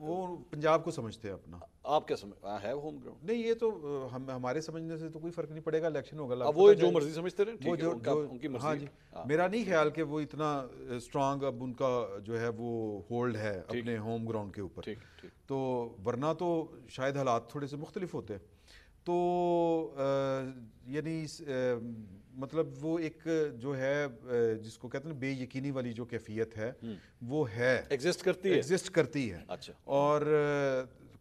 وہ پنجاب کو سمجھتے ہیں اپنا. آپ کیا سمجھ ہے ہوم گراؤنڈ؟ نہیں یہ تو ہمارے سمجھنے سے تو کوئی فرق نہیں پڑے گا, الیکشن ہوگا. اب وہ جو مرضی سمجھتے رہے, ان کی مرضی. ہاں جی, میرا نہیں خیال کہ وہ اتنا اسٹرانگ اب ان کا جو ہے وہ ہولڈ ہے اپنے ہوم گراؤنڈ کے اوپر, تو ورنہ تو شاید حالات تھوڑے سے مختلف ہوتے. تو یعنی مطلب وہ ایک جو ہے جس کو کہتے ہیں بے یقینی والی جو کیفیت ہے وہ ہے, ایگزسٹ کرتی ہے. اچھا. اور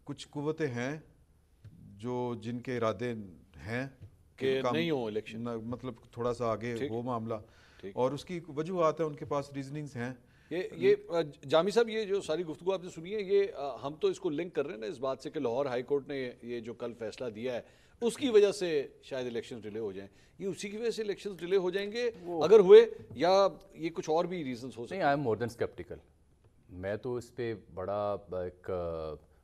کچھ قوتیں ہیں جو جن کے ارادے ہیں کہ نہیں ہو الیکشن, مطلب تھوڑا سا آگے ہو معاملہ, اور اس کی وجوہات ہیں, ان کے پاس ریزننگز ہیں. یہ جامی صاحب یہ جو ساری گفتگو آپ نے سنی ہے, یہ ہم تو اس کو لنک کر رہے ہیں نا اس بات سے کہ لاہور ہائی کورٹ نے یہ جو کل فیصلہ دیا ہے اس کی وجہ سے شاید الیکشن ڈیلے ہو جائیں. یہ اسی کی وجہ سے الیکشن ڈیلے ہو جائیں گے اگر ہوئے, یا یہ کچھ اور بھی ریزنز ہو سکتے ہیں؟ نہیں, I am more then sceptical. میں تو اس پہ بڑا ایک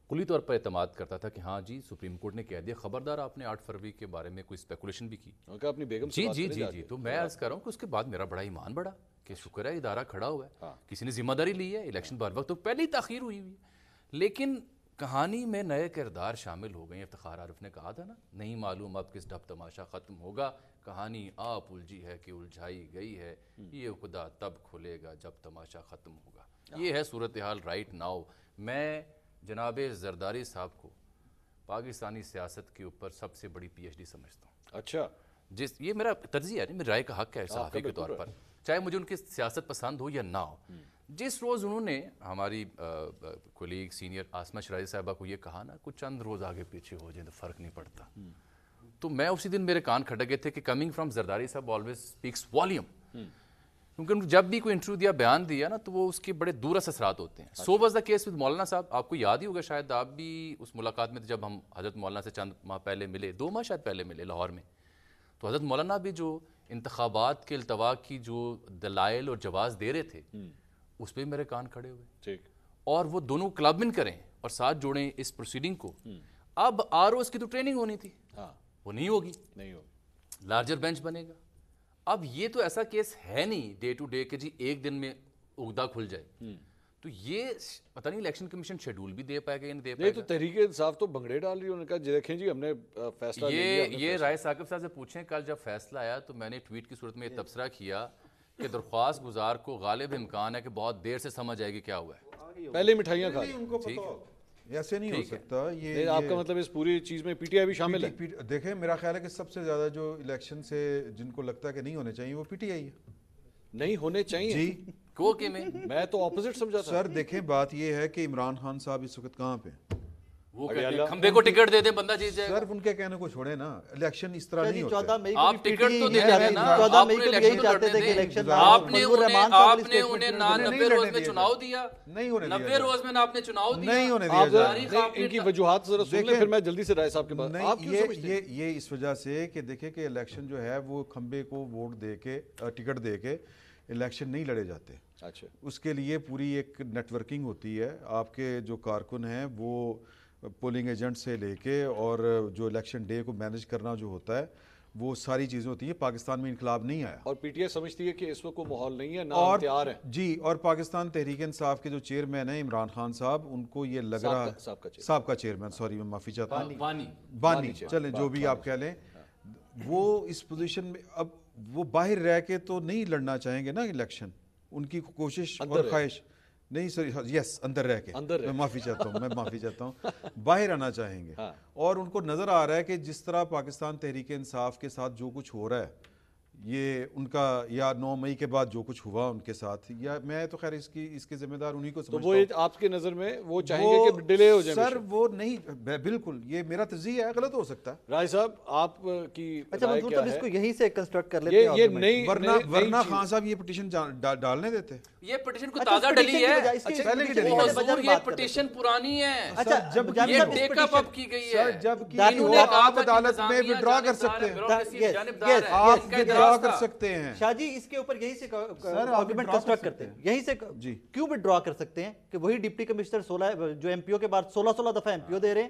کلی طور پر اعتماد کرتا تھا کہ ہاں جی سپریم کورٹ نے کہہ دیا, خبردار آپ نے 8 فروری کے بارے میں کوئی اسپیکولیشن بھی کی. اپنی بیگم سے جی جی جی جی تو میں عرض کر رہا ہوں کہ اس کے بعد میرا بڑا ایمان بڑھا کہ شکر ہے ادارہ کھڑا ہوا ہے, کسی نے ذمہ داری لی ہے, الیکشن بر وقت تو پہلے ہی تاخیر ہوئی ہوئی ہے. لیکن کہانی میں نئے کردار شامل ہو گئے ہیں. افتخار عارف نے کہا تھا نا, نہیں معلوم اب کس ڈب تماشا ختم ہوگا, کہانی آپ الجھی ہے کہ الجھائی گئی ہے, یہ خدا تب کھلے گا جب تماشا ختم ہوگا. یہ ہے صورتحال رائٹ ناؤ. میں جناب زرداری صاحب کو پاکستانی سیاست کے اوپر سب سے بڑی پی ایچ ڈی سمجھتا ہوں. اچھا, یہ میرا تجزیہ ہے, میری رائے کا حق ہے صحافی کے طور پر, چاہے مجھے ان کی سیاست پسند ہو یا نہ ہو. جس روز انہوں نے ہماری کولیگ سینئر آسمہ شرائزی صاحبہ کو یہ کہا نا کچھ چند روز آگے پیچھے ہو جائیں تو فرق نہیں پڑتا, تو میں اسی دن میرے کان کھٹک گئے تھے کہ کمنگ فرام زرداری صاحب آلویز اسپیکس والیوم. کیونکہ جب بھی کوئی انٹرویو دیا, بیان دیا نا, تو وہ اس کے بڑے دورس اثرات ہوتے ہیں. سو واز دا کیس ود مولانا صاحب. آپ کو یاد ہی ہوگا شاید, آپ بھی اس ملاقات میں تھے جب ہم حضرت مولانا سے چند ماہ پہلے ملے, 2 ماہ شاید پہلے ملے لاہور میں. تو حضرت مولانا بھی جو انتخابات کے التوا کی جو دلائل اور جواز دے رہے تھے اس پہ میرے کان کھڑے ہوئے. اور وہ دونوں کلب ان کریں اور ساتھ جوڑیں اس پروسیڈنگ کو. اب آر اوز کی تو ٹریننگ ہونی تھی, وہ نہیں ہوگی, لارجر بینچ بنے گا. اب یہ تو ایسا کیس ہے نہیں ڈے ٹو ڈے کہ جی ایک دن میں عقدہ کھل جائے. تو یہ پتہ نہیں الیکشن کمیشن شیڈول بھی دے پائے گا یا نہیں دے پائے گا. تو تحریک انصاف تو بنگڑے ڈال رہی ہے, انہوں نے کہا دیکھیں جی ہم نے فیصلہ لے لیا. یہ رائے ثاقب صاحب سے پوچھیں, کل جب فیصلہ آیا تو میں نے ٹویٹ کی صورت میں یہ تبصرہ کیا کہ درخواست گزار کو غالب امکان ہے کہ بہت دیر سے سمجھ آئے گی کیا ہوا ہے, پہلے مٹھائیاں کھا ٹھیک ہے. ایسے نہیں ہو سکتا. یہ آپ کا مطلب اس پوری چیز میں پی ٹی آئی بھی شامل ہے؟ دیکھیں میرا خیال ہے کہ سب سے زیادہ جو الیکشن سے جن کو لگتا ہے کہ نہیں ہونے چاہیے وہ پی ٹی آئی ہے. نہیں ہونے چاہیے جی, میں تو اپوزٹ سمجھا تھا. سر دیکھیں بات یہ ہے کہ عمران خان صاحب اس وقت کہاں پہ, وہ کہتے ہیں کھمبے کو ٹکٹ دے دیں بندہ جیت جائے گا. صرف ان کے کہنے کو چھوڑیں نا, الیکشن اس طرح نہیں ہوتا. 14 مئی کو آپ ٹکٹ تو دے دیں نا, 14 مئی کو یہی چاہتے تھے کہ الیکشن آپ نے انہیں نہ 90 روز میں چناؤ دیا, نہیں ہونے دیا, 90 روز میں آپ نے چناؤ دیا, نہیں ہونے دیا جائے. ان کی وجوہات ذرا سن لیں پھر میں جلدی سے رائے صاحب کے بعد. آپ کیوں سمجھتے ہیں یہ اس وجہ سے کہ دیکھیں کہ الیکشن جو ہے وہ کھمبے کو ووٹ دے کے ٹکٹ دے کے الیکشن نہیں لڑے جاتے. اچھا, اس کے لیے پوری ایک نیٹ ورکنگ ہوتی ہے. آپ کے جو کارکن ہیں وہ پولنگ ایجنٹ سے لے کے اور جو الیکشن ڈے کو مینیج کرنا جو ہوتا ہے وہ ساری چیزیں ہوتی ہیں. پاکستان میں انقلاب نہیں آیا, اور پی ٹی آئی سمجھتی ہے کہ اس وقت کوئی ماحول نہیں ہے, نہ اور تیار ہے. جی, اور پاکستان تحریک انصاف کے جو چیئرمین ہیں عمران خان صاحب, ان کو یہ لگ رہا, صاحب کا چیئرمین, سوری میں معافی چاہتا ہوں, بانی, چلیں جو بھی آپ کہہ لیں, وہ اس پوزیشن میں اب وہ باہر رہ کے تو نہیں لڑنا چاہیں گے نا الیکشن. ان کی کوشش اور خواہش نہیں سر, یس اندر رہ کے, میں معافی چاہتا ہوں, باہر آنا چاہیں گے. اور ان کو نظر آ رہا ہے کہ جس طرح پاکستان تحریک انصاف کے ساتھ جو کچھ ہو رہا ہے, یہ ان کا یا 9 مئی کے بعد جو کچھ ہوا ان کے ساتھ, یا میں تو خیر اس کے ذمہ دار انہی کو سمجھتا ہوں. تو وہ آپ کے نظر میں وہ چاہیں گے کہ ڈیلے ہو جائے. سر وہ نہیں, بالکل یہ میرا تجزیہ ہے, غلط ہو سکتا ہے. رائے صاحب آپ کی رائے کیا ہے؟ اس کو یہیں سے کنسٹرکٹ کر لیتے ہیں. یہ نہیں, ورنہ خان صاحب یہ پٹیشن ڈالنے دیتے. یہ پٹیشن کو تازہ ڈلی ہے, یہ پٹیشن پرانی ہے, یہ ٹیک اپ کی گئی ہے. جب آپ عدالت میں وڈرا کر سکتے ہیں, آپ وڈرا کر سکتے ہیں. شاہ جی اس کے اوپر یہیں سے آرگومنٹ کنسٹرکٹ کرتے ہیں, یہیں سے کیوں وڈرا کر سکتے ہیں کہ وہی ڈپٹی کمشنر 16 جو ایم پی او کے بعد 16 دفعہ ایم پی او دے رہے ہیں,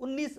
19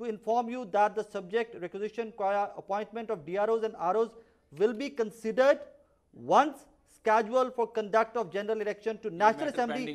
to inform you that the subject requisition appointment of DROs and ROs will be considered once scheduled for conduct of general election to National Assembly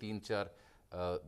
3-4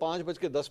5:10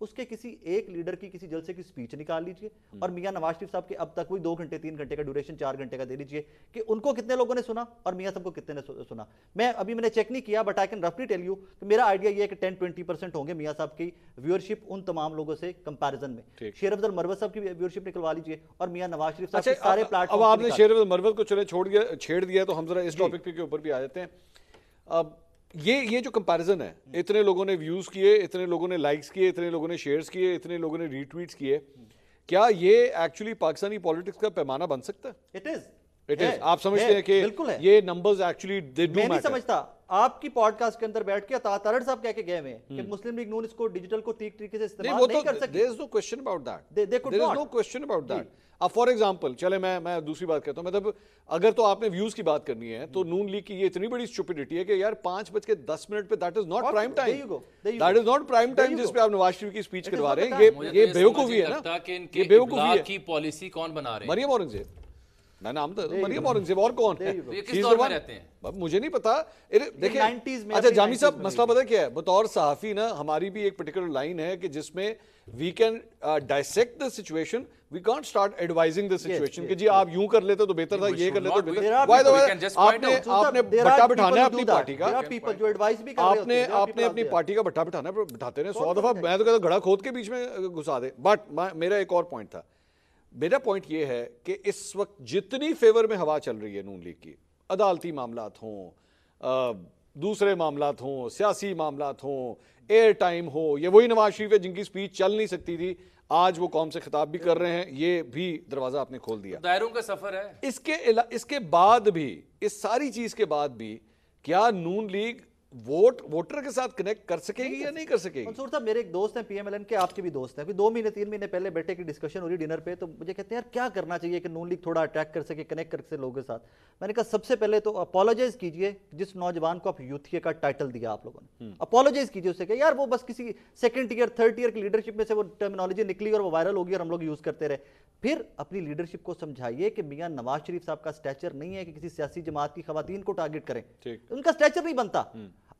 اس کے کسی ایک leader کی کسی جلسے کی سپیچ نکال لیجئے اور میاں نواز شریف صاحب کے اب تک وہی 2 گھنٹے 3 گھنٹے کا ڈیوریشن 4 گھنٹے کا دے لیجئے کہ ان کو کتنے لوگوں نے سنا اور میاں صاحب کو کتنے نے سنا. میں نے چیک نہیں کیا بٹ آئی کین رفلی ٹیل یو کہ میرا آئیڈیا یہ ہے کہ 10-20% ہوں گے میاں صاحب کی ویورشپ ان تمام لوگوں سے کمپیریزن میں. شیر افضل مروت صاحب کی ویورشپ نکلوا لیجئے اور میاں نواز شریف صاحب کے سارے پلیٹ اب آپ نے شیر افضل مروت کو چلے چھیڑ دیا تو ہم ذرا اس ٹاپک کے اوپر بھی آ جاتے ہیں. اب یہ جو کمپیریزن ہے, اتنے لوگوں نے ویوز کیے, اتنے لوگوں نے لائکس کیے, اتنے لوگوں نے شیئرز کیے, اتنے لوگوں نے ری ٹویٹس کیے, کیا یہ ایکچولی پاکستانی پالیٹکس کا پیمانہ بن سکتا ہے؟ It is. آپ سمجھتے ہیں کہ یہ numbers actually they do matter? میں نہیں سمجھتا. آپ کی پوڈ کاسٹ کے اندر بیٹھ کے تارڑ صاحب کہہ کے گئے ہوئے ہیں کہ مسلم لیگ نون اس کو ڈیجیٹل کو ٹھیک طریقے سے استعمال نہیں کر سکتی. there is no question about that. There is no question about that. اب فار ایگزامپل چلے میں دوسری بات کرتا ہوں, مطلب اگر تو آپ نے ویوز کی بات کرنی ہے تو نون لیگ کی یہ اتنی بڑی اسٹوپڈیٹی ہے کہ یار 5:10 پہ that is not prime time, that is not prime time جس پہ آپ نواز شریف کی اسپیچ کروا رہے ہیں. یہ بیوقوفی ہے نا, یہ بیوقوفی ہے. کی پالیسی کون بنا رہے ہیں؟ مریم اورنگزیب. میں نام تو مریم اورنگزیب, اور کون ہے؟ کس دور میں رہتے ہیں مجھے نہیں پتا. دیکھیں اچھا جامی صاحب, مسئلہ پتہ کیا ہے, بطور صحافی نا ہماری بھی ایک پرٹیکولر لائن ہے کہ جس میں we can dissect the situation, we can't start advising the situation کہ جی آپ یوں کر لیتے تو بہتر تھا, یہ کر لیتے تو بہتر. آپ نے بٹا بٹھانا ہے اپنی پارٹی کا, آپ نے اپنی پارٹی کا بٹا بٹھانا ہے, بٹھاتے رہے 100 دفعہ. میں تو کہتا ہوں گھڑا کھود کے بیچ میں گھسا دے. بٹ میرا ایک اور پوائنٹ تھا. میرا پوائنٹ یہ ہے کہ اس وقت جتنی فیور میں ہوا چل رہی ہے نون لیگ کی, عدالتی معاملات ہوں, دوسرے معاملات ہوں, سیاسی معاملات ہوں, ایئر ٹائم ہو, یہ وہی نواز شریف ہے جن کی سپیچ چل نہیں سکتی تھی, آج وہ قوم سے خطاب بھی کر رہے ہیں, یہ بھی دروازہ آپ نے کھول دیا. دائروں کا سفر ہے. اس کے بعد بھی, اس ساری چیز کے بعد بھی, کیا نون لیگ ووٹر کے ساتھ کنیکٹ کر سکے گی یا نہیں کر سکے گی؟ منصور صاحب میرے ایک دوست ہیں پی ایم ایل این کے, آپ کے بھی دوست ہیں, 2 مہینے 3 مہینے پہلے بیٹھے کی ڈسکشن ہو رہی ڈنر پہ, تو مجھے کہتے ہیں یار کیا کرنا چاہیے کہ نون لیگ تھوڑا اٹیک کر سکے, کنیکٹ کر سکے لوگوں کے ساتھ. میں نے کہا سب سے پہلے تو اپولوجائز کیجئے جس نوجوان کو آپ یوتھیے کا ٹائٹل دیا آپ لوگوں نے, اپولوجائز کیجئے اسے کہ یار وہ بس کسی 2nd ایئر 3rd ایئر کی لیڈرشپ میں سے وہ ٹرمینالوجی نکلی اور وہ وائرل ہوگی اور ہم لوگ یوز کرتے رہے. پھر اپنی لیڈرشپ کو سمجھائیے کہ میاں نواز شریف صاحب کا سٹیچر نہیں ہے کہ کسی سیاسی جماعت کی خواتین کو ٹارگٹ کریں, ان کا سٹیچر نہیں بنتا.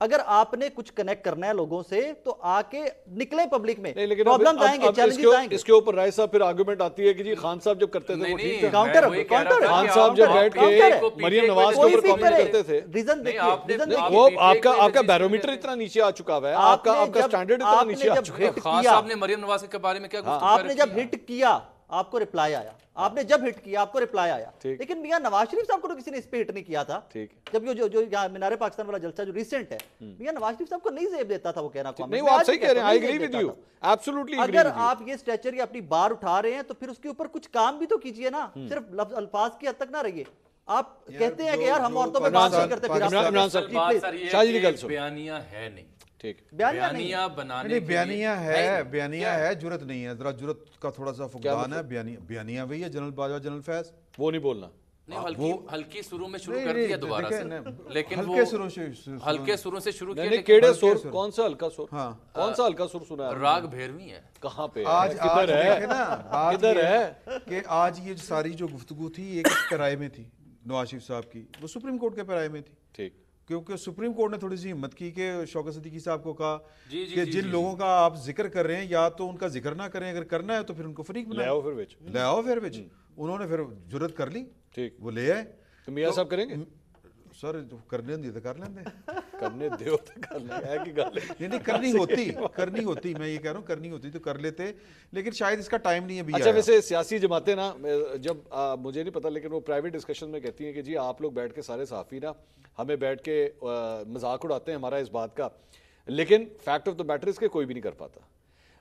اگر آپ نے کچھ کنیکٹ کرنا ہے لوگوں سے تو آ کے نکلیں پبلک میں, پرابلمز آئیں گے, چیلنجز آئیں گے. اس کے اوپر رائے صاحب پھر آرگومنٹ آتی ہے کہ جی خان صاحب جب کرتے تھے وہ ٹھیک تھا, کاؤنٹر خان صاحب جب بیٹھ کے مریم نواز کے اوپر کامنٹ کرتے تھے, ریزن دیکھیے, وہ آپ کا بیرومیٹر اتنا نیچے آ چکا ہے, آپ کا سٹینڈرڈ اتنا نیچے آ چکا ہے. خان صاحب نے مریم نواز کے بارے میں کیا گفتگو کی؟ آپ نے جب ہٹ کیا آپ کو ریپلائی آیا, آپ نے جب ہٹ کیا آپ کو ریپلائی آیا, لیکن میاں نواز شریف صاحب کو تو کسی نے اس پہ ہٹ نہیں کیا تھا. جب جو یہاں مینار پاکستان والا جلسہ جو ریسنٹ ہے, میاں نواز شریف صاحب کو نہیں زیب دیتا تھا وہ کہنا. نہیں وہ آپ صحیح کہہ رہے ہیں, I agree with you, absolutely agree with you. اگر آپ یہ سٹیچر یا اپنی بار اٹھا رہے ہیں تو پھر اس کے اوپر کچھ کام بھی تو کیجئے نا, صرف الفاظ کی حد تک نہ رہیے. آپ کہتے ہیں کہ یار ہم عورتوں پہ بات نہیں کرتے, عمران صاحب شاہ جی گل سن, بیانیہ ہے نہیں, بیانیہ ہے, جرت نہیں ہے, ذرا جرت کا تھوڑا سا فقدان ہے. بیانیہ وہی ہے جنرل باجوہ جنرل فیض, وہ نہیں بولنا. ہلکی سروں میں شروع کر دیا دوبارہ سے, لیکن ہلکے سروں سے شروع کیا. کیڑے سر, کون سا ہلکا سر, کون سا ہلکا سر سنا ہے؟ راگ بھیروی ہے. کہاں پہ آج ہے نا, کدھر ہے کہ آج یہ ساری جو گفتگو تھی ایک پیرائے میں تھی نواز شریف صاحب کی, وہ سپریم کورٹ کے پیرائے میں تھی. ٹھیک, کیونکہ سپریم کورٹ نے تھوڑی سی ہمت کی کہ شوکت صدیقی صاحب کو کہا کہ جن لوگوں کا آپ ذکر کر رہے ہیں یا تو ان کا ذکر نہ کریں, اگر کرنا ہے تو پھر ان کو فریق بنائیں, لے آؤ پھر وچ. انہوں نے پھر جرت کر لی, ٹھیک, وہ لے آئے. تو میاں صاحب کریں گے سر, کرنے دے تو کر لیں, کرنے دیو تو کر لیں, ہے کہ گل نہیں کرنی ہوتی, میں یہ کہہ رہا ہوں کرنی ہوتی تو کر لیتے, لیکن شاید اس کا ٹائم نہیں ہے بھی. اچھا ویسے سیاسی جماعتیں نا, جب مجھے نہیں پتا لیکن وہ پرائیویٹ ڈسکشن میں کہتی ہیں کہ جی آپ لوگ بیٹھ کے سارے صحافی نا ہمیں بیٹھ کے مذاق اڑاتے ہیں ہمارا اس بات کا, لیکن فیکٹ آف دا میٹر اس کے کوئی بھی نہیں کر پاتا.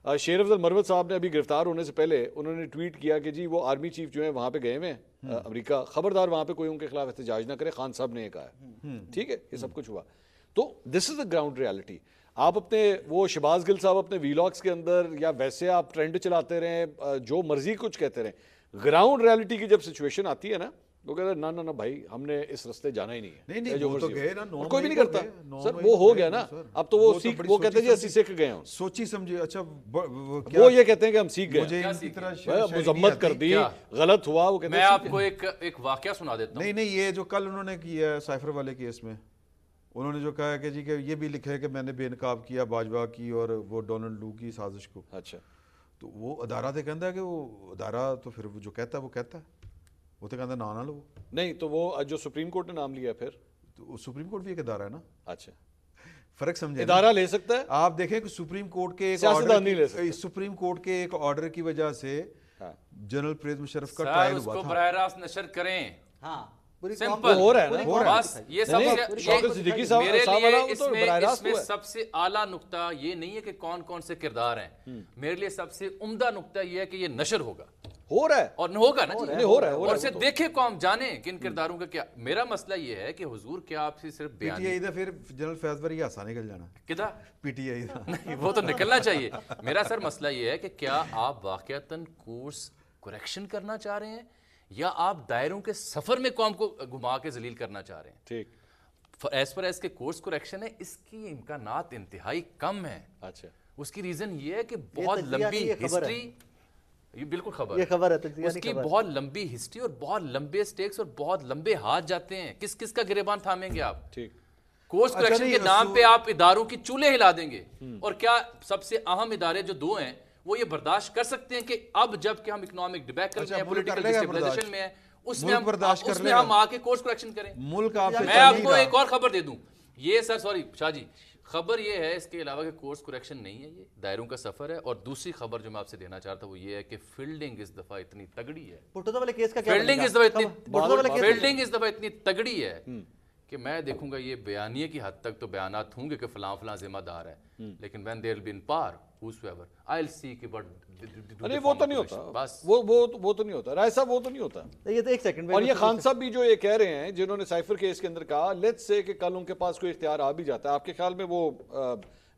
شیر افضل مروت صاحب نے ابھی گرفتار ہونے سے پہلے انہوں نے ٹویٹ کیا کہ جی وہ آرمی چیف جو ہیں وہاں پہ گئے ہوئے ہیں امریکہ, خبردار وہاں پہ کوئی ان کے خلاف احتجاج نہ کرے, خان صاحب نے یہ کہا ہے. ٹھیک ہے, یہ سب کچھ ہوا. تو دس از دا گراؤنڈ ریالٹی. آپ اپنے وہ شہباز گل صاحب اپنے ویلاگس کے اندر یا ویسے آپ ٹرینڈ چلاتے رہیں, جو مرضی کچھ کہتے رہیں, گراؤنڈ ریالٹی کی جب سچویشن آتی ہے نا وہ کہتے ہیں نہ بھائی ہم نے اس راستے جانا ہی نہیں ہے. نہیں وہ تو گئے نا, کوئی بھی نہیں کرتا سر, وہ ہو گیا نا. اب تو وہ کہتے ہیں جی اسی سیکھ گئے ہوں, سوچی سمجھے. اچھا وہ یہ کہتے ہیں کہ ہم سیکھ گئے, مذمت کر دی, غلط ہوا. وہ کہتے ہیں میں آپ کو ایک واقعہ سنا دیتا ہوں. نہیں یہ جو کل انہوں نے کیا ہے سائفر والے کیس میں, انہوں نے جو کہا ہے کہ جی کہ یہ بھی لکھا ہے کہ میں نے بے نقاب کیا باجوہ کی اور وہ ڈونلڈ لو کی سازش کو. اچھا تو وہ ادارہ تو کہتا ہے کہ وہ ادارہ تو پھر جو کہتا ہے وہ کہتا ہے, وہ تو کہتا ہے نہ لو. نہیں تو وہ جو سپریم کورٹ نے نام لیا پھر تو سپریم کورٹ بھی ایک ادارہ ہے نا. اچھا فرق سمجھے ادارہ لے سکتا ہے, آپ دیکھیں کہ سپریم کورٹ کے سیاستدان نہیں لے سکتے. سپریم کورٹ کے ایک آرڈر کی وجہ سے جنرل پرویز مشرف کا سر ٹرائل اس ہوا کو تھا. براہ راست نشر کریں. ہاں پوری سمپل ہو رہا ہے نا, بس یہ سب شوکت صدیقی صاحب میرے صاحب لیے والا وہ تو براہ اس راست میں ہوا ہے. سب سے اعلیٰ نقطہ یہ نہیں ہے کہ کون کون سے کردار ہیں, میرے لیے سب سے عمدہ نقطہ یہ ہے کہ یہ نشر ہوگا ہو رہا ہے اور نہ ہوگا نا جی, ہو رہا ہے اور اسے دیکھے قوم جانے کہ ان کرداروں کا کیا. میرا مسئلہ یہ ہے کہ حضور کیا آپ سے صرف پی بیان ٹی آئی دا پھر جنرل فیض پر یہ آسان نکل جانا کدا پی ٹی آئی دا. نہیں وہ تو نکلنا چاہیے. میرا سر مسئلہ یہ ہے کہ کیا آپ واقعتاً کورس کریکشن کرنا چاہ رہے ہیں یا آپ دائروں کے سفر میں قوم کو گھما کے ذلیل کرنا چاہ رہے ہیں. ٹھیک ایز پر ایز کے کورس کریکشن ہے, اس کی امکانات انتہائی کم ہیں. اچھا اس کی ریزن یہ ہے کہ بہت لمبی ہسٹری, یہ بالکل خبر یہ خبر ہے, اس کی بہت لمبی ہسٹری اور بہت لمبے سٹیکس اور بہت لمبے ہاتھ جاتے ہیں. کس کس کا گریبان تھامیں گے آپ؟ ٹھیک کورس کریکشن کے نام پہ آپ اداروں کی چولہے ہلا دیں گے. اور کیا سب سے اہم ادارے جو دو ہیں وہ یہ برداشت کر سکتے ہیں کہ اب جب کہ ہم اکنامک ڈیبیکل میں ہیں, پولیٹیکل ڈسٹیبلائزیشن میں ہیں, اس میں ہم آ کے کورس کریکشن کریں؟ ملک آپ سے میں آپ کو ایک اور خبر دے دوں, یہ سر سوری شاہ جی, خبر یہ ہے اس کے علاوہ کہ کورس کریکشن نہیں ہے, یہ دائروں کا سفر ہے. اور دوسری خبر جو میں آپ سے دینا چاہتا ہوں وہ یہ ہے کہ فیلڈنگ اس دفعہ اتنی تگڑی ہے, پٹودا والے کیس کا کیا فیلڈنگ اس دفعہ اتنی تگڑی ہے کہ میں دیکھوں گا یہ بیانیے کی حد تک تو بیانات ہوں گے کہ فلاں فلاں ذمہ دار ہے, لیکن when they'll be in power whosoever I'll see کہ نہیں وہ تو نہیں ہوتا, بس وہ تو نہیں ہوتا رائے صاحب, وہ تو نہیں ہوتا. یہ تو ایک سیکنڈ. اور یہ خان صاحب بھی جو یہ کہہ رہے ہیں جنہوں نے سائفر کیس کے اندر کہا لیٹس سے کہ کل ان کے پاس کوئی اختیار آ بھی جاتا ہے, آپ کے خیال میں وہ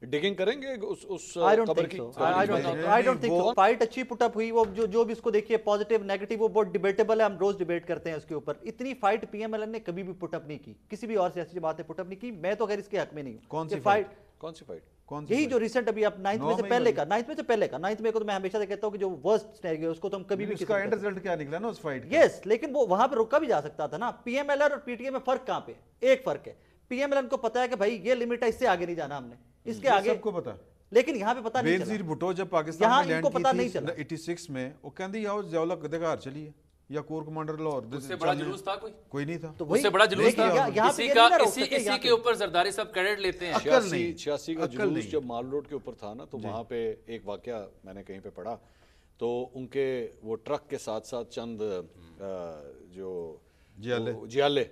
ڈگنگ کریں گے اس خبر کی؟ I don't think so. Fight اچھی پٹ اپ ہوئی, وہ جو بھی اس کو دیکھیے پازیٹیو نیگیٹو وہ بہت ڈیبیٹیبل ہے, ہم روز ڈیبیٹ کرتے ہیں اس کے اوپر. اتنی فائٹ پی ایم ایل این نے کبھی بھی پٹ اپ نہیں کی, کسی بھی اور سیاسی جماعت نے پٹ اپ نہیں کی. میں تو خیر اس کے حق میں نہیں ہوں. کون سی فائٹ؟ کون سی فائٹ؟ یہی جو ریسنٹ ابھی آپ 9 میں سے پہلے کا 9 میں کو تو میں ہمیشہ سے کہتا ہوں کہ جو ورسٹ سینیریو اس کو تو ہم کبھی بھی اس کا اینڈ رزلٹ کیا نکلا نا اس فائٹ کا. یس, لیکن وہ وہاں پہ رکا بھی جا سکتا تھا نا. پی ایم ایل این اور پی ٹی اے میں فرق کہاں پہ؟ ایک فرق ہے, پی ایم ایل این کو پتا ہے کہ بھائی یہ لمٹ ہے, اس سے آگے نہیں جانا ہم نے, اس کے آگے سب کو پتا. لیکن یہاں پہ پتا نہیں بینظیر بھٹو جب پاکستان میں لینڈ کی تھی 86 میں, وہ کہندی آؤ ضیاء الحق گدھگار چلیے یا کور کمانڈر لاہور, اس سے بڑا جلوس تھا کوئی نہیں تھا, اس سے بڑا جلوس تھا. اسی کے اوپر زرداری صاحب کریڈٹ لیتے ہیں. 86 کا جلوس جب مال روڈ کے اوپر تھا نا, تو وہاں پہ ایک واقعہ میں نے کہیں پہ پڑھا, تو ان کے وہ ٹرک کے ساتھ ساتھ چند جو جیالے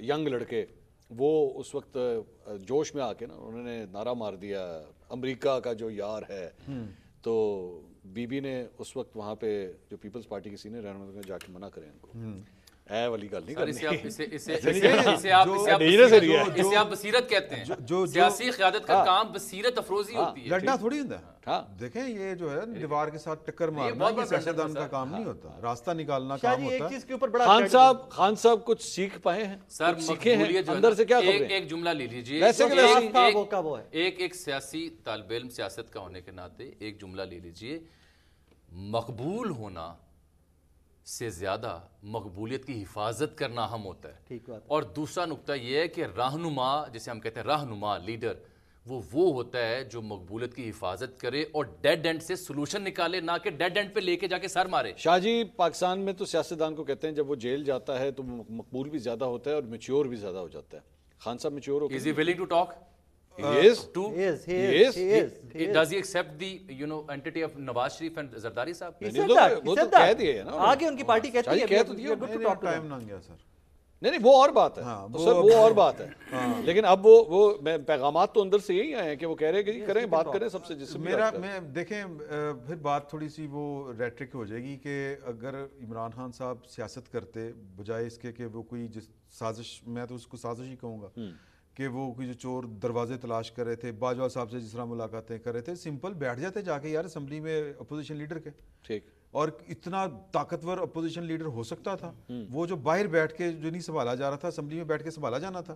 ینگ لڑکے, وہ اس وقت جوش میں آ کے نا انہوں نے نعرہ مار دیا امریکہ کا جو یار ہے. تو بی بی نے اس وقت وہاں پہ جو پیپلز پارٹی کے سینئر رہنما نے جا کے منع کریں ان کو, اے والی گل نہیں کرنی. اسے آپ بصیرت کہتے ہیں. سیاسی قیادت کا کام بصیرت افروزی ہوتی ہے, لڑنا تھوڑی ہوتا ہے. دیکھیں یہ جو ہے دیوار کے ساتھ ٹکر مارنا یہ سیاستدان کا کام نہیں ہوتا, راستہ نکالنا کام ہوتا ہے. خان صاحب کچھ سیکھ پائے ہیں سر, سیکھے ہیں اندر سے کیا خبریں؟ ایک جملہ لے لیجیے, ایک سیاسی طالب علم سیاست کا ہونے کے ناطے ایک جملہ لے لیجیے, مقبول ہونا سے زیادہ مقبولیت کی حفاظت کرنا اہم ہوتا ہے. اور دوسرا نقطہ یہ ہے کہ رہنما, جسے ہم کہتے ہیں رہنما لیڈر, وہ ہوتا ہے جو مقبولیت کی حفاظت کرے اور ڈیڈ اینڈ سے سلوشن نکالے, نہ کہ ڈیڈ اینڈ پہ لے کے جا کے سر مارے. شاہ جی پاکستان میں تو سیاستدان کو کہتے ہیں جب وہ جیل جاتا ہے تو مقبول بھی زیادہ ہوتا ہے اور میچور بھی زیادہ ہو جاتا ہے. خان صاحب میچور ہو گئے. Is he willing to talk? Yes. Does he accept the entity of Nawaz Sharif and Zardari صاحب? وہ تو کہہ دیے نا, آگے ان کی پارٹی کہتی ہے ٹائم نہ گیا سر. نہیں وہ اور بات ہے سر, وہ اور بات ہے. لیکن اب وہ پیغامات تو اندر سے یہی آئے ہیں کہ وہ کہہ رہے ہیں کہ کریں بات کریں سب سے, جس سے میرا میں دیکھیں پھر بات تھوڑی سی وہ ریٹرک ہو جائے گی کہ اگر عمران خان صاحب سیاست کرتے بجائے اس کے کہ وہ کوئی سازش, میں تو اس کو سازش ہی کہوں گا, کہ وہ کوئی جو چور دروازے تلاش کر رہے تھے, باجوہ صاحب سے جس طرح ملاقاتیں کر رہے تھے, سمپل بیٹھ جاتے جا کے یار اسمبلی میں اپوزیشن لیڈر کے. ٹھیک. اور اتنا طاقتور اپوزیشن لیڈر ہو سکتا تھا وہ, جو باہر بیٹھ کے جو نہیں سنبھالا جا رہا تھا, اسمبلی میں بیٹھ کے سنبھالا جانا تھا.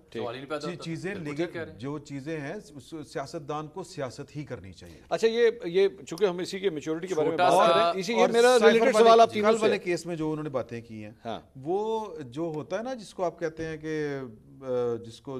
چیزیں جو چیزیں ہیں سیاستدان کو سیاست ہی کرنی چاہیے. اچھا یہ چونکہ ہم اسی کے میچورٹی کے بارے میں بات کر رہے ہیں, اسی یہ میرا ریلیٹڈ سوال آپ تینوں والے کیس میں جو انہوں نے باتیں کی ہیں, وہ جو ہوتا ہے نا جس کو آپ کہتے ہیں کہ جس کو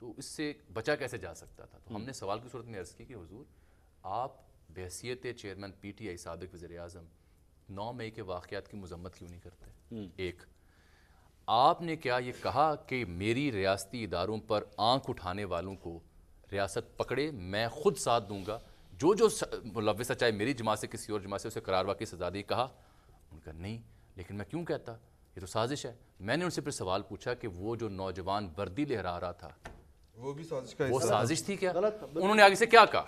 تو اس سے بچا کیسے جا سکتا تھا؟ تو ہم نے سوال کی صورت میں عرض کی کہ حضور آپ بحیثیت چیئرمین پی ٹی آئی سابق وزیر اعظم 9 مئی کے واقعات کی مذمت کیوں نہیں کرتے؟ ایک آپ نے کیا یہ کہا کہ میری ریاستی اداروں پر آنکھ اٹھانے والوں کو ریاست پکڑے میں خود ساتھ دوں گا، جو ملوث ہے چاہے میری جماعت سے کسی اور جماعت سے، اسے قرار واقعی سزا دی؟ کہا ان کا نہیں، لیکن میں کیوں کہتا، یہ تو سازش ہے۔ میں نے ان سے پھر سوال پوچھا کہ وہ جو نوجوان وردی لہرا رہا تھا وہ بھی سازش کا وہ سازش تھی کیا؟ انہوں نے آگے سے کیا کہا؟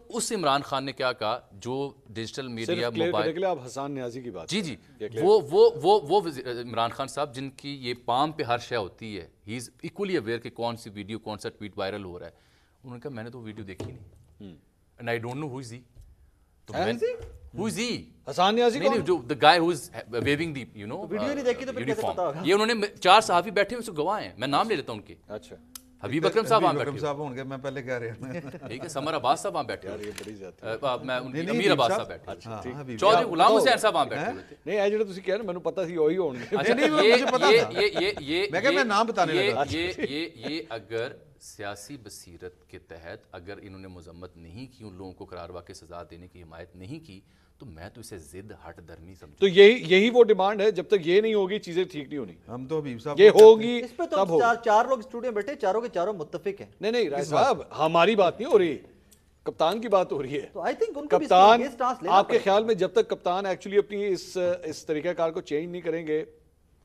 اس عمران خان نے کیا کہا جو ڈیجیٹل میڈیا موبائل، آپ حسان نیازی کی بات، جی وہ عمران خان صاحب جن کی یہ پام پہ ہر شے ہوتی ہے، ہی از ایکولی اویئر کہ کون سی ویڈیو کون سا ٹویٹ وائرل ہو رہا ہے، انہوں نے کہا میں نے تو ویڈیو دیکھی نہیں، and I don't know who is he, who is he؟ Hassan Niazi نہیں جو the guy who is waving the you know video نہیں دیکھی تو پھر کیسے پتا ہوگا؟ یہ انہوں نے 4 صحافی بیٹھے ہوئے گواہ ہیں، میں نام لے لیتا ہوں ان کے، اچھا حبیب اکرم صاحب وہاں بیٹھے اکرم صاحب ہوں گے، میں پہلے کہہ رہا ہوں ٹھیک ہے، سمر عباس صاحب وہاں بیٹھے ہوئے بڑی ذات میں ان کے امیر عباس صاحب بیٹھے ہوئے، چودھری چودھری غلام حسین صاحب وہاں بیٹھے ہوئے تھے۔ نہیں اے جڑے تسی کہہ رہے مینوں پتہ سی وہی ہون گے، میں کہ میں نام بتانے لگا۔ یہ اگر سیاسی بصیرت کے تحت اگر انہوں نے مذمت نہیں کی، ان لوگوں کو قرار واقعی سزا دینے کی حمایت نہیں کی، تو میں تو اسے ضد ہٹ درمی سمجھتا تو یہی وہ ڈیمانڈ ہے، جب تک یہ نہیں ہوگی چیزیں ٹھیک نہیں ہونی۔ ہم تو حبیب صاحب یہ ہوگی اس پہ تو 4 لوگ اسٹوڈیو بیٹھے، چاروں کے چاروں متفق ہیں۔ نہیں رائے صاحب ہماری بات نہیں ہو رہی، کپتان کی بات ہو رہی ہے۔ تو آئی تھنک ان کو بھی کپتان اس سٹانس لینا آپ کے خیال میں جب تک کپتان ایکچولی اپنی اس طریقہ کار کو چینج نہیں کریں گے،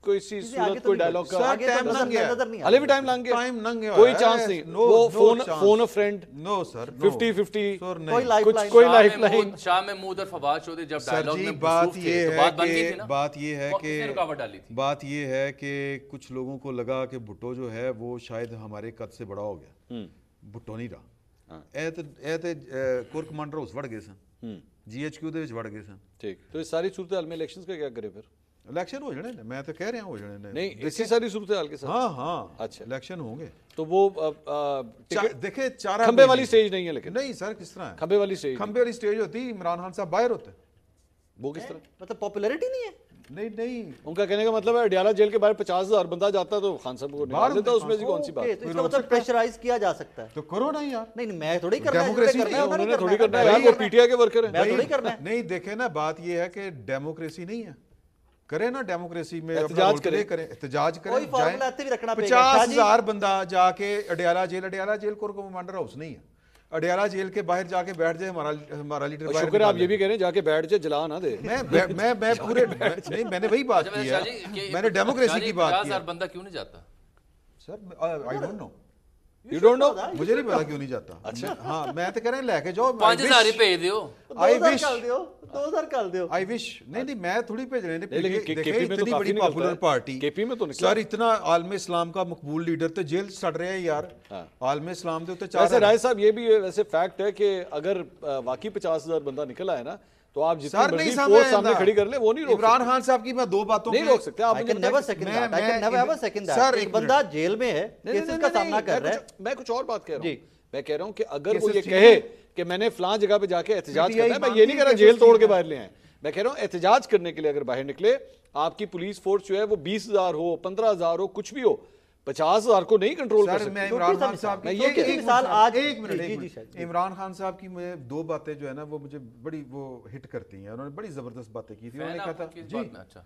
کوئی سی صورت کوئی ڈائلاگ کا آگے تو نظر نہیں ہلے بھی ٹائم لیں گے، ٹائم لنگ گیا، کوئی چانس نہیں، وہ فون فرینڈ نو سر 50-50 کوئی لائف لائن، کوئی لائف لائن۔ شاہ محمود اور فواد چودھری جب ڈائلاگ میں بات مصروف تھے یہ تو ہے بات بن گئی تھی نا، بات یہ ہے کس نے رکاوٹ ڈالی تھی؟ بات یہ ہے کہ کچھ لوگوں کو لگا کہ بھٹو جو ہے وہ شاید ہمارے قد سے بڑا ہو گیا، بھٹو نہیں رہا، اے تے کور کمانڈر اس وڑ گئے سن، جی ایچ کیو دے وچ وڑ گئے سن۔ ٹھیک، تو اس ساری صورتحال میں الیکشنز کا کیا کرے پھر؟ الیکشن ہو جانے، میں تو کہہ رہا ہوں ہو جانے، نہیں اسی ساری صورتحال کے ساتھ ہاں اچھا الیکشن ہوں گے تو وہ دیکھیں چارہ کھمبے والی سٹیج نہیں ہے، لیکن نہیں سر کس طرح ہے کھمبے والی سٹیج کھمبے والی سٹیج ہوتی، عمران خان صاحب باہر ہوتے، وہ کس طرح؟ مطلب پاپولیرٹی نہیں ہے۔ نہیں ان کا کہنے کا مطلب ہے اڈیالہ جیل کے باہر 50,000 بندہ جاتا ہے تو خان صاحب کو نکال دیتا، اس میں سے کون سی بات؟ تو اس کا مطلب پریشرائز کیا جا سکتا ہے۔ تو کرو نا یار، نہیں میں تھوڑی کرنا ہے، انہوں نے تھوڑی کرنا ہے یار، وہ پی ٹی آئی کے ورکر ہیں۔ میں تھوڑی کرنا ہے۔ نہیں دیکھیں نا، بات یہ ہے کہ ڈیموکریسی نہیں ہے، کریں نا ڈیموکریسی میں احتجاج کریں، احتجاج کریں، کوئی فارمولا ایسے بھی رکھنا پڑے گا۔ 50,000 بندہ جا کے اڈیالہ جیل کو کمانڈر ہاؤس نہیں ہے، اڈیالہ جیل کے باہر جا کے بیٹھ جائے ہمارا لیڈر باہر، شکر ہے آپ یہ بھی کہہ رہے ہیں جا کے بیٹھ جائے، جلا نہ دے۔ میں پورے نہیں، میں نے وہی بات کی ہے، میں نے ڈیموکریسی کی بات کی ہے۔ 50,000 بندہ کیوں نہیں جاتا؟ Sir I don't know, You don't know؟ مجھے نہیں پتا کیوں نہیں جاتا۔ اچھا ہاں میں تو کہہ رہا ہوں لے کے جاؤ، 5,000 ہی بھیج دیو، 2000 کال دیو۔ آئی وش نہیں میں تھوڑی بھیجنے نے، لیکن دیکھیں KP میں تو اتنی کافی بڑی نکلتا پاپولر ہے، پارٹی، KP میں تو نکلا سر اتنا عالم اسلام کا مقبول لیڈر تو جیل سڑ رہے ہیں یار، عالم اسلام دے تے ویسے رائے صاحب یہ بھی ویسے فیکٹ ہے کہ اگر واقعی 50,000 بندہ نکلا ہے نا تو آپ جتنی مرضی فورس سامنے کھڑی کر لیں وہ نہیں روک سکتے۔ عمران خان صاحب کی میں دو باتوں نہیں روک سکتے آپ، I can never second that. I can never ever second that. ایک بندہ جیل میں ہے، کیسز کا سامنا کر رہا ہے۔ میں کچھ اور بات کہہ رہا ہوں، میں کہہ رہا ہوں کہ اگر وہ یہ کہے کہ میں نے فلاں جگہ پہ جا کے احتجاج کرنا ہے، میں یہ نہیں کہہ رہا جیل توڑ کے باہر لے آئیں، میں کہہ رہا ہوں احتجاج کرنے کے لیے اگر باہر نکلے، آپ کی پولیس فورس جو ہے وہ 20,000 ہو 15,000 ہو کچھ بھی ہو، 50,000 کو نہیں کنٹرول کر سکتے۔ میں عمران خان صاحب میں یہ ایک مثال آج ایک منٹ عمران خان صاحب کی میں دو باتیں جو ہے نا وہ مجھے بڑی وہ ہٹ کرتی ہیں، انہوں نے بڑی زبردست باتیں کی تھی۔ انہوں نے کہا تھا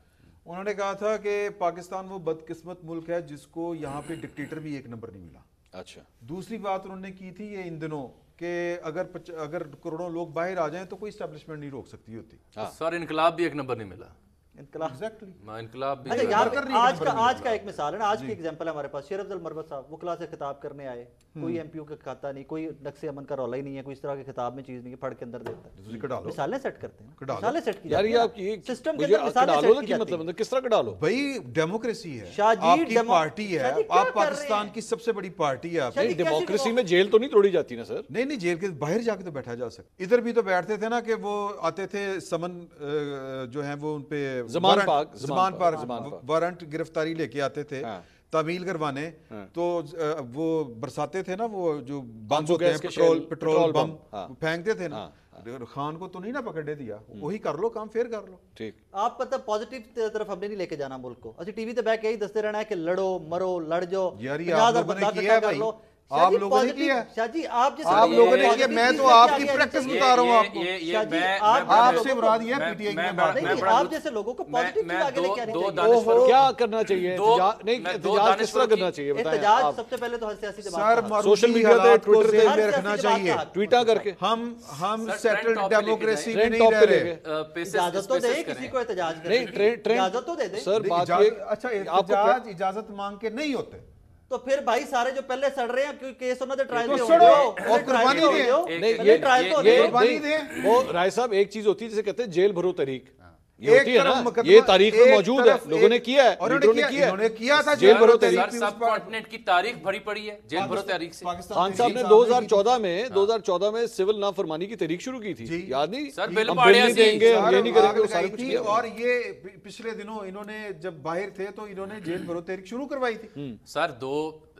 انہوں نے کہا تھا کہ پاکستان وہ بدقسمت ملک ہے جس کو یہاں پہ ڈکٹیٹر بھی ایک نمبر نہیں ملا۔ اچھا دوسری بات انہوں نے کی تھی یہ ان دنوں کہ اگر کروڑوں لوگ باہر آ جائیں تو کوئی اسٹیبلشمنٹ نہیں روک سکتی ہوتی۔ سر انقلاب بھی ایک نمبر نہیں ملا، انقلاب بھی۔ اچھا یار آج کا ایک مثال ہے نا، آج کی ایگزامپل ہے ہمارے پاس، شیر افضل مربت صاحب وکلا سے خطاب کرنے آئے، کوئی ایم پی او کا کھاتا نہیں، کوئی نقص امن کا رولا ہی نہیں ہے، کوئی اس طرح کے خطاب میں چیز نہیں ہے، پھڑ کے اندر دیتا ہے، مثالیں سیٹ کرتے ہیں، مثالیں سیٹ کی یار یہ آپ کی سسٹم کے اندر مثالیں سیٹ کی جاتی ہیں۔ مطلب کس طرح کا ڈالو بھائی ڈیموکریسی ہے، شاہ جی آپ کی پارٹی ہے، آپ پاکستان کی سب سے بڑی پارٹی ہے، آپ ڈیموکریسی میں جیل تو نہیں توڑی جاتی نا سر؟ نہیں جیل کے باہر جا کے تو بیٹھا جا سکتا۔ ادھر بھی تو بیٹھتے تھے نا کہ وہ آتے تھے سمن جو ہیں وہ ان پہ زمان پر وارنٹ گرفتاری لے کے آتے تھے تعمیل کروانے، تو وہ برساتے تھے نا وہ جو بم ہوتے ہیں پیٹرول بم پھینکتے تھے نا، خان کو تو نہیں نا پکڑنے دیا، وہی کر لو کام پھر کر لو۔ ٹھیک آپ پتہ پازیٹیو طرف ہم نے نہیں لے کے جانا ملک کو، اچھا ٹی وی تے بیٹھ کے یہی دستے رہنا ہے کہ لڑو مرو لڑ جاؤ، 50,000 بندہ اکٹھا کر لو، آپ لوگوں نے کیا ہے، شاہ جی آپ جیسے آپ لوگوں نے کیا، میں تو آپ کی پریکٹس بتا رہا ہوں آپ کو. آپ سے مراد یہ ہے پی ٹی آئی کی بات نہیں آپ جیسے لوگوں کو پازیٹیو چیز آگے لے کے آنی چاہیے. کیا کرنا چاہیے نہیں احتجاج کس طرح کرنا چاہیے بتائیں احتجاج آپ. سب سے پہلے تو سیاسی سر جماعت سوشل معروفی میڈیا پہ حالات کو ٹویٹر پہ ذہن میں رکھنا چاہیے. ٹویٹا کر کے ہم سیٹلڈ ڈیموکریسی میں ٹرینڈ نہیں ٹاپ رہ پہ لے رہے. گئے. اجازت تو دے کسی کو احتجاج کرنے نہیں کی اجازت تو دے دیں. سر بات یہ اچھا احتجاج اجازت مانگ کے نہیں ہوتے تو پھر بھائی سارے جو پہلے سڑ رہے ہیں کیونکہ کیس انہوں نے ٹرائل تو دے سڑو اور قربانی دیں. نہیں ٹرائل تو دے. قربانی دیں. وہ رائے صاحب ایک چیز ہوتی ہے جسے کہتے ہیں جیل بھرو تحریک. یہ ایک ہوتی ہے طرف نا مقدمہ، یہ تاریخ میں ایک موجود ہے طرف لوگوں نے کیا ہے اور لیڈروں نے کیا انہوں نے کیا تھا جیل بھرو تحریک. سر سب کانٹیننٹ کی تاریخ بھری پڑی ہے جیل بھرو تحریک سے. خان صاحب نے 2014 میں سول نافرمانی کی تحریک شروع کی تھی یاد نہیں سر بل ہم پاڑیا نہیں دیں گے ہم یہ نہیں کریں گے وہ سارے کچھ کیا. اور یہ پچھلے دنوں انہوں نے جب باہر تھے تو انہوں نے جیل بھرو تحریک شروع کروائی تھی سر دو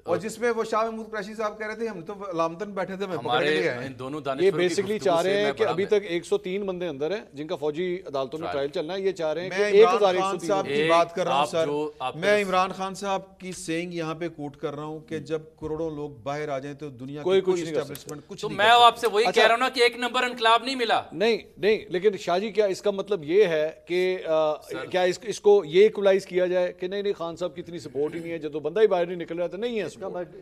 اور جس میں وہ شاہ محمود قریشی صاحب کہہ رہے تھے ہم تو علامتاً بیٹھے تھے میں پکڑ کے لے آئے. ان دونوں یہ دانشوروں کی بیسکلی گفتگو چاہ سے رہے ہیں میں کہ بڑا ابھی تک 103 بندے اندر ہیں جن کا فوجی عدالتوں میں ٹرائل چلنا ہے. یہ چاہ رہے ہیں میں کہ عمران خان صاحب کی بات کر رہا ہوں سر. آپ میں عمران خان صاحب کی سینگ یہاں پہ کوٹ کر رہا ہوں کہ جب کروڑوں لوگ باہر آ جائیں تو دنیا کی کوئی اسٹیبلشمنٹ کچھ تو نہیں میں آپ سے وہی کہہ رہا ہوں نا کہ ایک نمبر انقلاب نہیں ملا. نہیں لیکن شاہ جی کیا اس کا مطلب یہ ہے کہ کیا اس کو یہ ایکولائز کیا جائے کہ نہیں خان صاحب کی اتنی سپورٹ ہی نہیں ہے جب تو بندہ ہی باہر نہیں نکل رہا تو نہیں ہے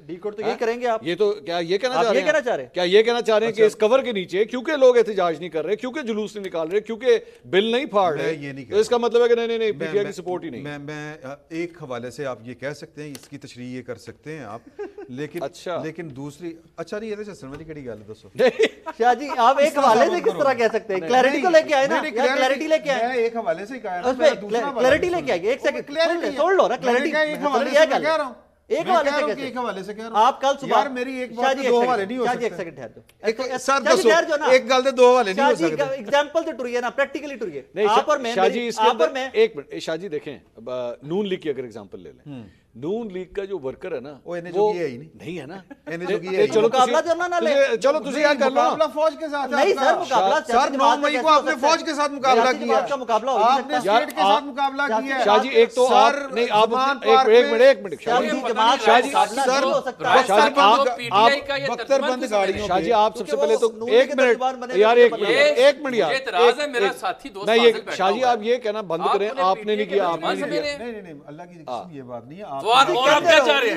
ڈی کوڈ تو یہ کریں گے آپ. یہ تو کیا یہ کہنا چاہ رہے ہیں کیا یہ کہنا چاہ رہے ہیں کہ اس کور کے نیچے کیونکہ لوگ احتجاج نہیں کر رہے کیونکہ جلوس نہیں نکال رہے کیونکہ بل نہیں پھاڑ رہے تو اس کا مطلب ہے کہ نہیں پی ٹی آئی کی سپورٹ ہی نہیں. میں ایک حوالے سے آپ یہ کہہ سکتے ہیں اس کی تشریح یہ کر سکتے ہیں آپ لیکن دوسری اچھا نہیں یہ تو والی کہڑی گل ہے دسو شاہ جی آپ ایک حوالے سے کس طرح کہہ سکتے ہیں کلیئرٹی تو لے کے آئے نا کلیئرٹی لے کے آئے. میں ایک حوالے سے کہا اس پہ کلیئرٹی لے کے آئیے. ایک سیکنڈ سن لو نا کلیئرٹی ایک حوالے سے کہہ رہا ہوں ایک حوالے سے کہہ رہا ہوں آپ کل صبح میری ایک بات دو حوالے نہیں ہو سکتے. ایک سکتے سیکنڈ سر دسو ایک گل دے دو حوالے نہیں ہو سکتے. ایگزامپل تے ٹریے نا پریکٹیکلی ٹریے آپ اور میں ایک منٹ شاہ جی دیکھیں نون لیگ کی اگر ایگزامپل لے لیں نون لیگ کا جو ورکر ہے نا وہ نہیں ہے نا چلو مقابلہ کرنا نہ لے چلو تسی کیا کر لو مقابلہ فوج کے ساتھ نہیں سر مقابلہ سر 9 مئی کو آپ نے فوج کے ساتھ مقابلہ کیا کا مقابلہ ہو آپ نے اسٹیٹ کے ساتھ مقابلہ کیا شاہ جی ایک تو آپ نہیں آپ ایک منٹ بختر بند گاڑیوں شاہ جی آپ سب سے پہلے تو ایک منٹ یار ایک منٹ یار شاہ جی آپ یہ کہنا بند کریں آپ نے نہیں کیا آپ نے نہیں کیا. نہیں اللہ کی قسم یہ بات نہیں ہے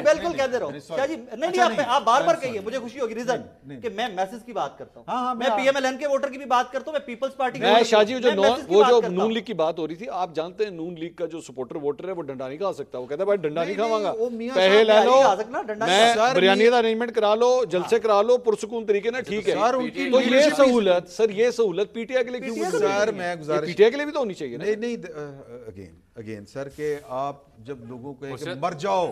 بالکل کہتے رہو شاہ جی نہیں آپ بار بار کہیے مجھے خوشی ہوگی ریزن کہ میں میسج کی بات کرتا ہوں میں پی ایم ایل این کے ووٹر کی بھی بات کرتا ہوں میں پیپلز پارٹی میں شاہ جی وہ جو نون لیگ کی بات ہو رہی تھی آپ جانتے ہیں نون لیگ کا جو سپورٹر ووٹر ہے وہ ڈنڈا نہیں کھا سکتا وہ کہتا ہے بھائی ڈنڈا نہیں کھاواں گا پیسے لے لو میں بریانی کا ارینجمنٹ کرا لو جلسے کرا لو پرسکون طریقے نا ٹھیک ہے تو یہ سہولت سر یہ سہولت پی ٹی آئی کے لیے کیوں سر میں گزارش پی ٹی آئی کے لیے بھی تو ہونی چاہیے نا. نہیں اگین سر کہ آپ جب لوگوں کو مر جاؤ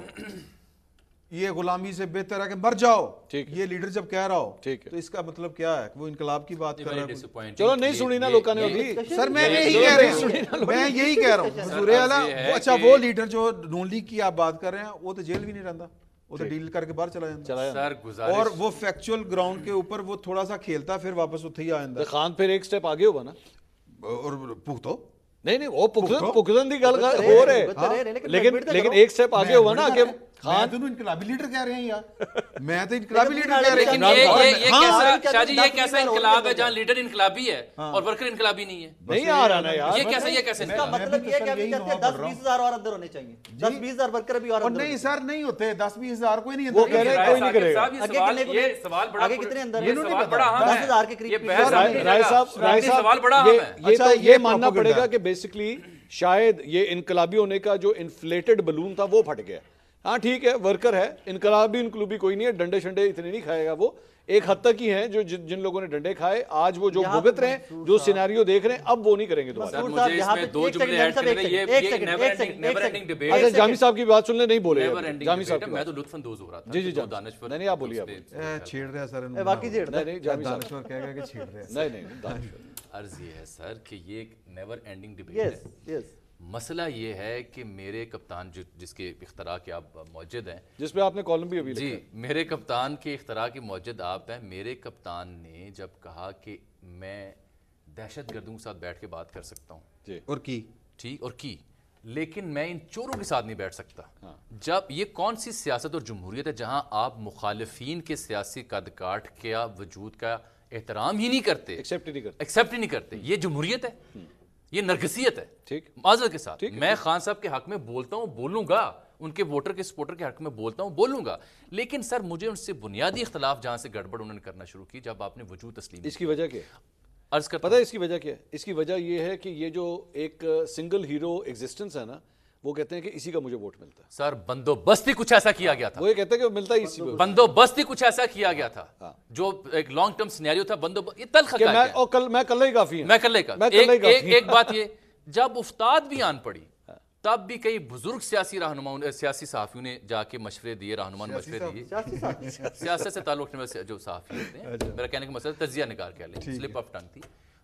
یہ غلامی سے بہتر ہے کہ مر جاؤ یہ لیڈر جب کہہ رہا ہو تو اس کا مطلب کیا ہے وہ انقلاب کی بات کر رہا ہے. چلو نہیں سنی نا لوگوں نے ابھی سر میں یہی کہہ رہا ہوں حضور اعلیٰ اچھا وہ لیڈر جو نون لیگ کی آپ بات کر رہے ہیں وہ تو جیل بھی نہیں رہتا وہ تو ڈیل کر کے باہر چلا جاتا اور وہ فیکچول گراؤنڈ کے اوپر وہ تھوڑا سا کھیلتا پھر واپس اتھے ہی آ جاتا. خان پھر ایک سٹیپ آگے ہوگا نا اور پختو نہیں وہ پختن دی گل ہو رہے لیکن ایک سٹیپ آگے ہوا نا کہ خان تو انقلابی لیڈر کہہ رہے ہیں یار میں تو انقلابی لیڈر کہہ رہے ہیں. شاہ جی یہ کیسا انقلاب ہے جہاں لیڈر انقلابی ہے اور ورکر انقلابی نہیں ہے نہیں آ رہا نا یار یہ کیسے اس کا مطلب یہ ہے کہ 10-20 ہزار اور اندر ہونے چاہیے 10-20 ہزار ورکر بھی اور اندر نہیں سر نہیں ہوتے 10-20 ہزار کوئی نہیں وہ کہہ رہے کوئی نہیں کرے گا یہ سوال بڑا آگے کتنے اندر یہ سوال بڑا اہم ہے 10,000 کے قریب رائے صاحب سوال بڑا اہم ہے. یہ ماننا پڑے گا کہ بیسکلی شاید یہ انقلابی ہونے کا جو انفلیٹڈ بلون تھا وہ پھٹ گیا. ہاں ٹھیک ہے ورکر ہے انقلابی کوئی نہیں ہے ڈنڈے شنڈے اتنے نہیں کھائے گا وہ ایک حد تک ہی ہیں جو جن لوگوں نے ڈنڈے کھائے آج وہ جو بھگت رہے ہیں جو سیناریو دیکھ رہے ہیں اب وہ نہیں کریں گے دوبارہ. جامی صاحب کی بات سننے نہیں بولے جامی صاحب میں تو لطف اندوز ہو رہا تھا. جی دانشور نہیں آپ بولیے چھیڑ رہے ہیں سر واقعی چھیڑ رہے نہیں جامی صاحب دانشور کہہ گیا کہ چھیڑ رہے ہیں نہیں دانشور عرض یہ ہے سر کہ یہ ایک نیور اینڈنگ ڈیبیٹ ہے. مسئلہ یہ ہے کہ میرے کپتان جس کے اختراع کے آپ موجد ہیں جس پہ آپ نے کالم بھی ابھی لکھا جی میرے کپتان کے اختراع کے موجد آپ ہیں. میرے کپتان نے جب کہا کہ میں دہشت گردوں کے ساتھ بیٹھ کے بات کر سکتا ہوں جی اور کی ٹھیک اور کی لیکن میں ان چوروں کے ساتھ نہیں بیٹھ سکتا. جب یہ کون سی سیاست اور جمہوریت ہے جہاں آپ مخالفین کے سیاسی قد کاٹ کا وجود کا احترام ہی نہیں کرتے, ایکسیپٹ ہی نہیں کرتے. یہ جمہوریت ہے, یہ نرگسیت ہے. ٹھیک, معذرت کے ساتھ میں خان صاحب کے حق میں بولتا ہوں, بولوں گا, ان کے ووٹر کے سپورٹر کے حق میں بولتا ہوں, بولوں گا, لیکن سر مجھے ان سے بنیادی اختلاف جہاں سے گڑبڑ انہوں نے کرنا شروع کی جب آپ نے وجود تسلیم. اس کی وجہ کیا ہے؟ عرض کرتا پتہ ہے اس کی وجہ کیا ہے؟ اس کی وجہ یہ ہے کہ یہ جو ایک سنگل ہیرو ایگزسٹنس ہے نا, وہ کہتے ہیں کہ اسی کا مجھے ووٹ ملتا ہے. سر بندوبست ہی کچھ ایسا کیا گیا تھا, وہ یہ کہتے ہیں کہ ملتا ہی اسی کو, بندوبست ہی کچھ ایسا کیا گیا تھا جو ایک لانگ ٹرم سینیریو تھا. بندوبست یہ تلخ میں کل ہی کافی ہوں, میں کل ایک بات یہ, جب افتاد بھی آن پڑی تب بھی کئی بزرگ سیاسی رہنماؤں سیاسی صحافیوں نے جا کے مشورے دیے, رہنما نے مشورے دیے, سیاست سے تعلق رکھنے والے جو صحافی ہوتے ہیں, میرا کہنے کا مطلب تجزیہ نگار کہہ لیں, سلپ آف ٹنگ تھی,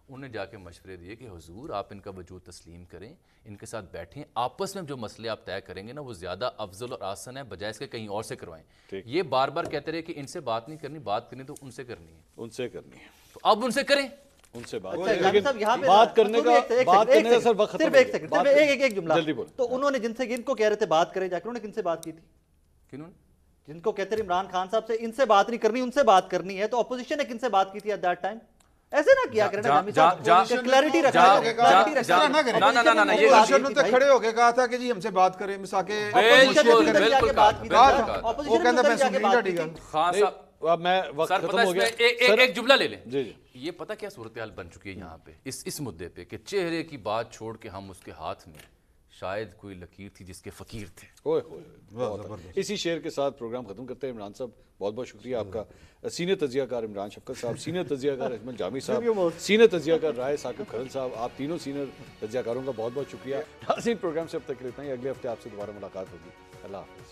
انہوں نے جا کے مشورے دیے کہ حضور آپ ان کا وجود تسلیم کریں, ان کے ساتھ بیٹھیں, آپس میں جو مسئلے آپ طے کریں گے نا وہ زیادہ افضل اور آسن ہے بجائے اس کے کہیں اور سے کروائیں. یہ بار بار کہتے رہے کہ ان سے بات نہیں کرنی, بات کرنی تو ان سے کرنی ہے, ان سے کرنی ہے, تو اب ان سے کریں, ان سے بات کرنے کا سر وقت ختم. ایک جملہ تو انہوں نے جن سے ان کو کہہ رہے تھے بات کریں, جا کے انہوں نے کن سے بات کی تھی؟ کنہوں نے جن کو کہتے رہے عمران خان صاحب سے ان سے بات نہیں کرنی, ان سے بات کرنی ہے, تو اپوزیشن نے کن سے بات کی تھی ایٹ دیٹ ٹائم؟ ایسے نہ کیا کریں نا, کلیئرٹی رکھا, کھڑے ہو کے کہا تھا کہ جی ہم سے بات کریں, میں وقت ختم ہو گیا. ایک جملہ لے لیں, یہ پتہ کیا صورتحال بن چکی ہے یہاں پہ اس مدعے پہ کہ چہرے کی بات چھوڑ کے ہم اس کے ہاتھ میں شاید کوئی لکیر تھی جس کے فقیر تھے. اسی شعر کے ساتھ پروگرام ختم کرتے ہیں. عمران صاحب بہت بہت شکریہ آپ کا. سینئر تجزیہ کار عمران شفقت صاحب, سینئر تجزیہ کار اجمل جامی صاحب, سینئر تجزیہ کار رائے ثاقب کھرل صاحب, آپ تینوں سینئر تجزیہ کاروں کا بہت بہت شکریہ. ناظرین پروگرام سے اب تک اتنا ہی, اگلے ہفتے آپ سے دوبارہ ملاقات ہوگی. اللہ حافظ.